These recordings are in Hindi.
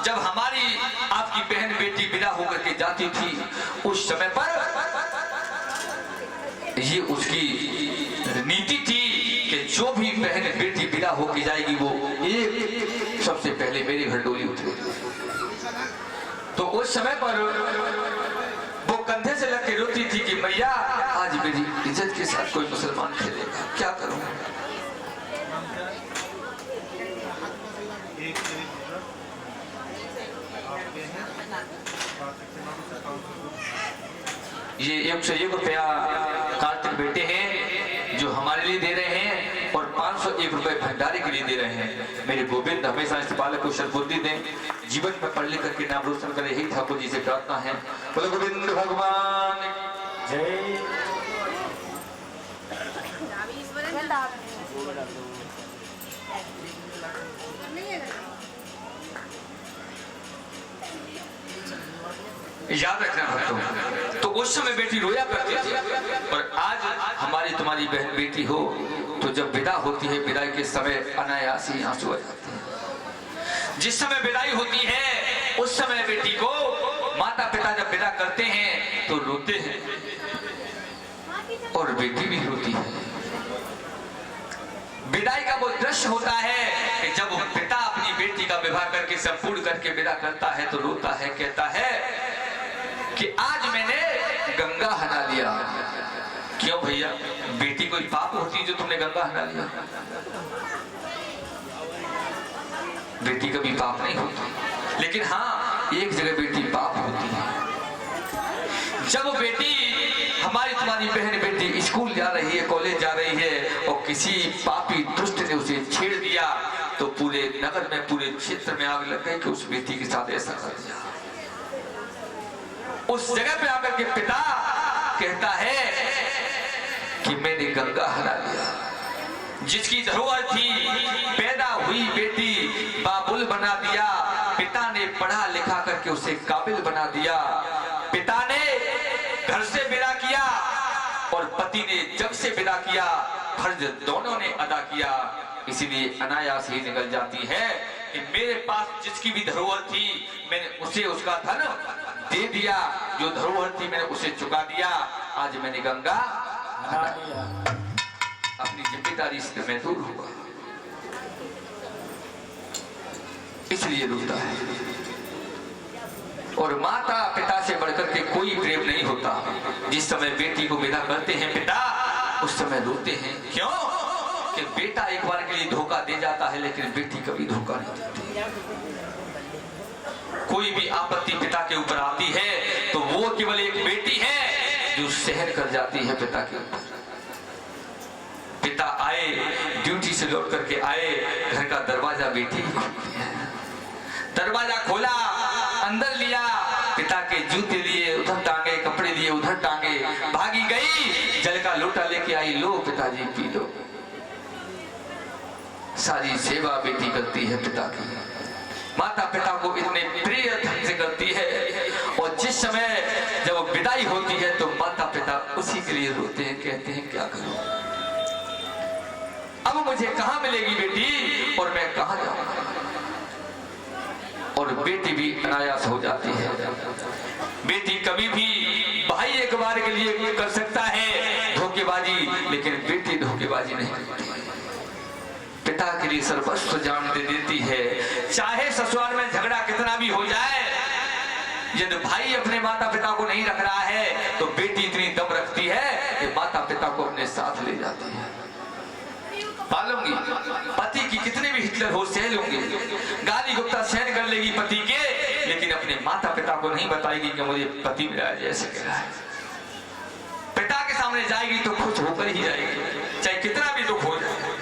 जब हमारी आपकी बहन बेटी विदा होकर के जाती थी, उस समय पर ये उसकी नीति थी कि जो भी बहन बेटी विदा होकर जाएगी वो एक सबसे पहले मेरे घर डोली उतरेगी। तो उस समय पर वो कंधे से लग के रोती थी कि मैया आज मेरी इज्जत के साथ कोई मुसलमान खेलेगा, क्या करूं? ये 101 रुपया कार्तिक बेटे हैं जो हमारे लिए दे रहे हैं और 501 रुपए भंडारे के लिए दे रहे हैं। मेरे गोविंद हमेशा इस बालक को सद्बुद्धि दें, जीवन में पढ़ लिख करके नाम रोशन करे, यही ठाकुर जी से प्रार्थना है। बोलो गोविंद भगवान जय। याद रखना भक्तों, तो उस समय बेटी रोया करती थी, और आज हमारी तुम्हारी बहन बेटी हो तो जब विदा होती है, विदाई के समय अनायास ही आंसू आ जाते हैं। जिस समय विदाई होती है उस समय बेटी को माता पिता जब विदा करते हैं तो रोते हैं और बेटी भी रोती है। विदाई का वो दृश्य होता है कि जब पिता अपनी बेटी का विवाह करके संपूर्ण करके विदा करता है तो रोता है, कहता है कि आज मैंने गंगा हना लिया। क्यों भैया, बेटी कोई पाप होती है जो तुमने गंगा हना लिया? बेटी कभी पाप नहीं होती, लेकिन हाँ एक जगह बेटी पाप होती है। जब बेटी हमारी तुम्हारी बहन बेटी स्कूल जा रही है, कॉलेज जा रही है और किसी पापी दुष्ट ने उसे छेड़ दिया तो पूरे नगर में, पूरे क्षेत्र में आग लग गई कि उस बेटी के साथ ऐसा कर दिया। उस जगह पे आकर के पिता कहता है कि मैंने गंगा हरा लिया। जिसकी धरोहर थी, पैदा हुई बेटी बाबुल बना दिया। पिता ने पढ़ा लिखा करके उसे काबिल बना दिया। पिता ने घर से विदा किया और पति ने जब से विदा किया, फर्ज दोनों ने अदा किया। इसीलिए अनायास ही निकल जाती है कि मेरे पास जिसकी भी धरोहर थी मैंने उसे उसका धन दे दिया, जो धरोहर थी मैंने उसे चुका दिया। आज मैंने गंगा हरा लिया, अपनी जिम्मेदारी से मैं दूर हुआ, इसलिए रोता है। और माता पिता से बढ़कर के कोई प्रेम नहीं होता। जिस समय बेटी को विदा करते हैं पिता, उस समय रोते हैं। क्यों? कि बेटा एक बार के लिए धोखा दे जाता है, लेकिन बेटी कभी धोखा नहीं देती। कोई भी आपत्ति पिता के ऊपर आती है तो वो केवल एक बेटी है जो सहन कर जाती है पिता के ऊपर। पिता आए, ड्यूटी से लौट करके आए, घर का दरवाजा बेटी खोलती है। दरवाजा खोला, अंदर लिया, पिता के जूते लिए उधर टांगे, कपड़े लिए उधर टांगे, भागी गई, जल का लोटा लेके आई, लो पिताजी पी लो। सारी सेवा बेटी करती है पिता की, माता पिता को इतने प्रिय ढंग से करती है। और जिस समय जब विदाई होती है तो माता पिता उसी के लिए रोते हैं, कहते हैं क्या करूं, अब मुझे कहां मिलेगी बेटी और मैं कहां जाऊंगा। और बेटी भी अनायास हो जाती है। बेटी कभी भी भाई एक बार के लिए कर सकता है धोखेबाजी, लेकिन बेटी धोखेबाजी नहीं करती। पिता के लिए सर्वस्व जान दे देती है। चाहे ससुराल में झगड़ा कितना भी हो जाए, यदि भाई अपने माता पिता को नहीं रख रहा है तो बेटी इतनी दम रखती है कि माता पिता को अपने साथ ले जाती है। पालूंगी, पति की कितने भी हिटलर हो सह लूंगी, गाली गुप्ता सहन कर लेगी पति के, लेकिन अपने माता पिता को नहीं बताएगी कि मुझे पति मिला जैसे कह रहा है। पिता के सामने जाएगी तो खुश होकर ही जाएगी, चाहे कितना भी दुख हो जाए।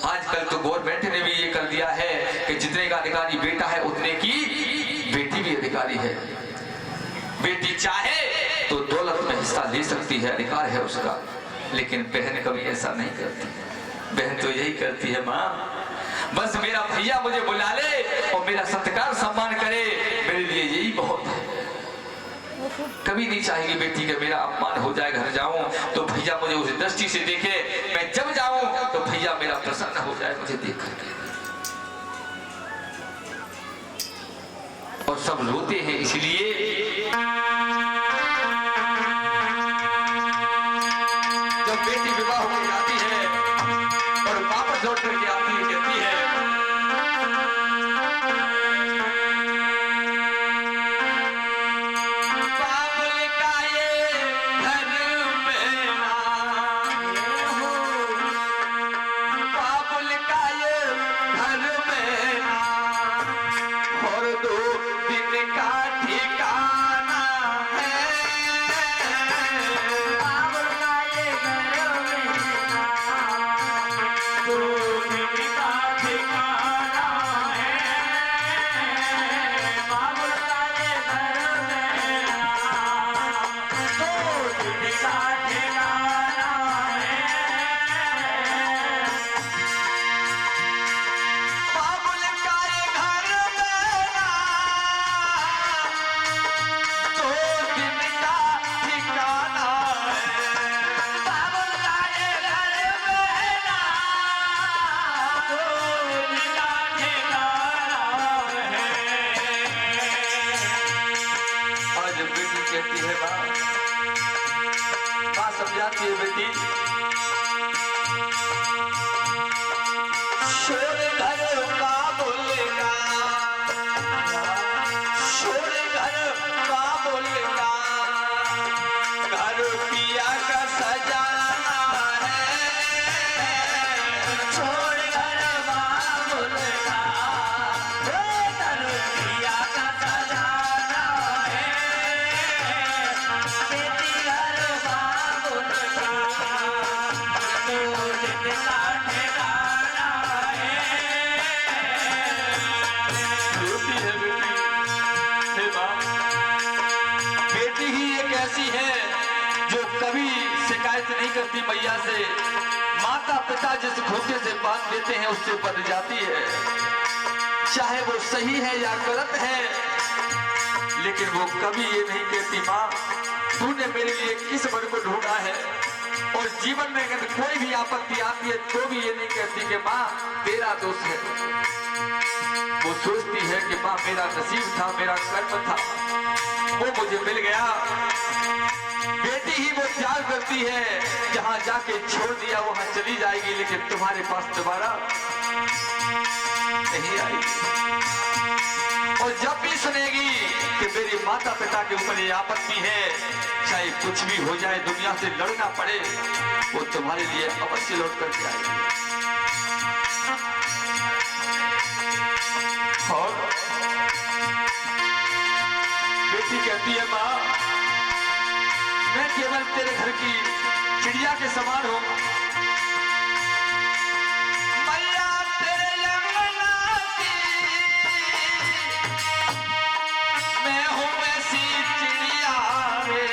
आजकल तो गवर्नमेंट ने भी ये कर दिया है कि जितने का अधिकारी बेटा है उतने की बेटी भी अधिकारी है। बेटी चाहे तो दौलत में हिस्सा ले सकती है, अधिकार है उसका, लेकिन बहन कभी ऐसा नहीं करती। बहन तो यही करती है, माँ बस मेरा भैया मुझे बुला ले और मेरा सत्कार सम्मान करे, मेरे लिए यही बहुत है। कभी नहीं चाहेगी बेटी के मेरा अपमान हो जाए, घर जाऊं तो भैया मुझे उस दृष्टि से देखे, मैं जब जाऊं तो भैया मेरा प्रसन्न हो जाए मुझे देख करके। और सब रोते हैं। इसलिए जब बेटी विवाह हो जाती है और वापस लौट करके आती है, कहती है बाबुल का ये घर में ना, बाबुल का ये घर में ना, और 2 दिन का ठिकाना है। बाबुल का ये घर में ना, 2 दिन का ठिकाना है। बाबुल का ये घर में ना, 2 दिन का ठिकाना है। बाबुल का ये घर में ना, 2 दिन का ठिकाना है। बाबुल का ये घर में ना, 2 दिन का ठिकाना है। आज बेटी कहती है माँ समझाती है बेटी, शोर घर बाबुल का, शोर घर बाबुल का, घर पिया का सजाना है। शोर घर बाबुल का, घर पिया का सजाना है। बेटी घर बाबुल का, 2 दिन का ठिकाना है। रोती है बेटी, हे माँ, बेटी ही एक ऐसी है जो कभी शिकायत नहीं करती मैया से। माता पिता जिस घोंटे से बांध देते हैं उससे बंध जाती है, चाहे वो सही है या गलत है, लेकिन वो कभी ये नहीं कहती माँ तूने मेरे लिए किस वर को ढूंढा है। और जीवन में अगर कोई भी आपत्ति आती है तो भी ये नहीं कहती कि माँ तेरा दोष है। वो सोचती है कि माँ मेरा नसीब था, मेरा कर्म था, वो मुझे मिल गया। बेटी ही वो त्याग करती है, जहां जाके छोड़ दिया वहां चली जाएगी, लेकिन तुम्हारे पास दोबारा नहीं आएगी। और जब भी सुनेगी कि मेरे माता पिता के ऊपर ये आपत्ति है, चाहे कुछ भी हो जाए, दुनिया से लड़ना पड़े, वो तुम्हारे लिए अवश्य लौट करके आएगी। और बेटी कहती है माँ मैं केवल तेरे घर की चिड़िया के समान हूँ, मैया तेरे अंगना की मैं हूँ ऐसी चिड़िया रे।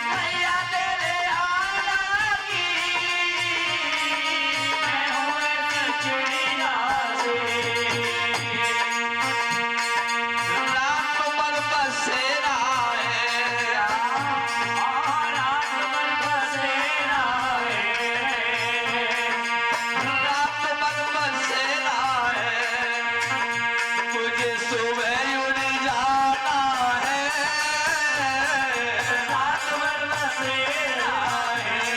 मैया तेरे आंगन की मैं हूँ ऐसी चिड़िया रे। रात भर बसेरा है, रात भर बसेरा है, रात भर बसेरा है, मुझे सुबह उड़ जाना है। रात भर बसेरा है,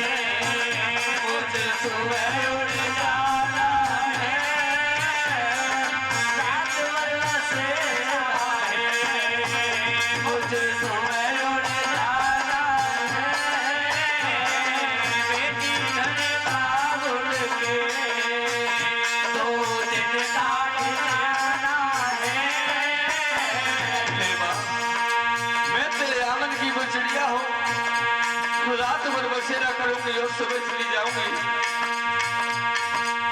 मुझे सुबह उड़ जाना है। रात भर बसेरा है, मुझे सुबह उड़ जाना है। बेटी घर बाबुल के, 2 दिन का ठिकाना है। हे माँ, मैं तेरे आंगन की वो चिड़िया हूँ, रात भर बसेरा करूंगी और सुबह चली जाऊंगी।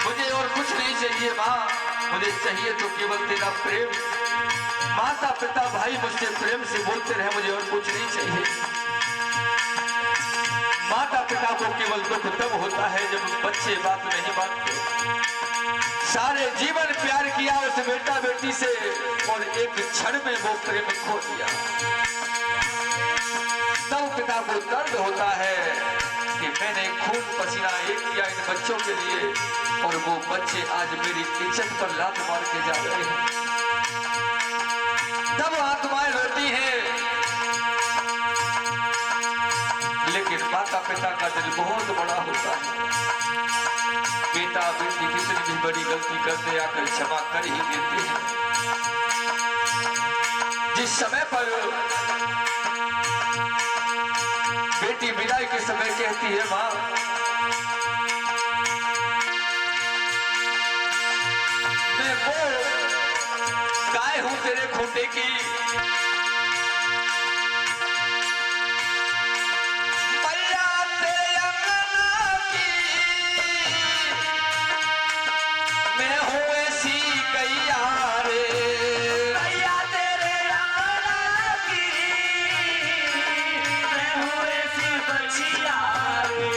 मुझे और कुछ नहीं चाहिए माँ, मुझे चाहिए तो केवल तेरा प्रेम। माता पिता भाई मुझसे प्रेम से बोलते रहे, मुझे और कुछ नहीं चाहिए। माता पिता को केवल दुख तब होता है जब बच्चे बात नहीं मानते। सारे जीवन प्यार किया उस बेटा बेटी से और एक क्षण में वो प्रेम खो दिया। तब पिता को दर्द होता है कि मैंने खून पसीना एक किया इन बच्चों के लिए और वो बच्चे आज मेरी इज्जत पर लात मार के जा रहे हैं। तब पिता का दिल बहुत बड़ा होता है। बेटा बेटी कितनी भी बड़ी गलती करते आकर क्षमा कर ही देते हैं। जिस समय पर बेटी विदाई के समय कहती है माँ मैं वो गाय हूं तेरे खूंटे की, मैया तेरे अंगना की, मैं हूं ऐसी गैया रे, मैया तेरे अंगना की, मैं हूं ऐसी बछिया रे,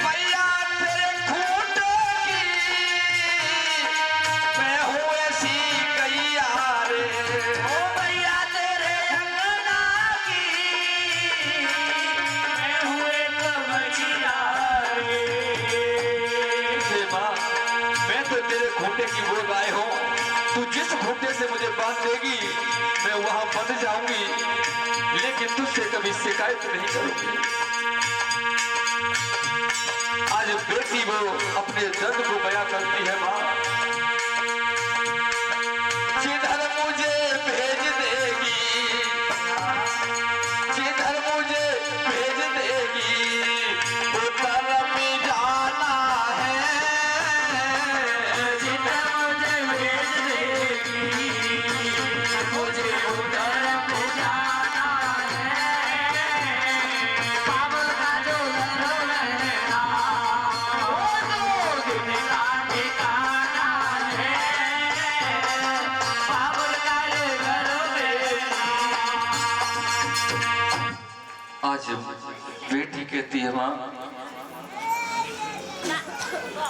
मैया तेरे खूंटे की, मैं हूं ऐसी गैया रे, ओ मैया तेरे अंगना की, मैं हूं एक बछिया रे। माँ मैं तो तेरे खूंटे की वो गाय हूँ, तू जिस खूंटे से मुझे बांध देगी मैं वहां बंध जाऊंगी, लेकिन तुझसे कभी शिकायत नहीं करूंगी। आज बेटी वो अपने दर्द को बयां करती है माँ, जिधर मुझे भेज देगी, जिधर मुझे भेज देगी उधर भी जाना है, जिधर मुझे भेज देगी मुझे उधर भी जाना है, बाबुल का जो घर रहना वो तो दिन का ठिकाना है, बाबुल का जो घर रहना। आज बेटी कहती है माँ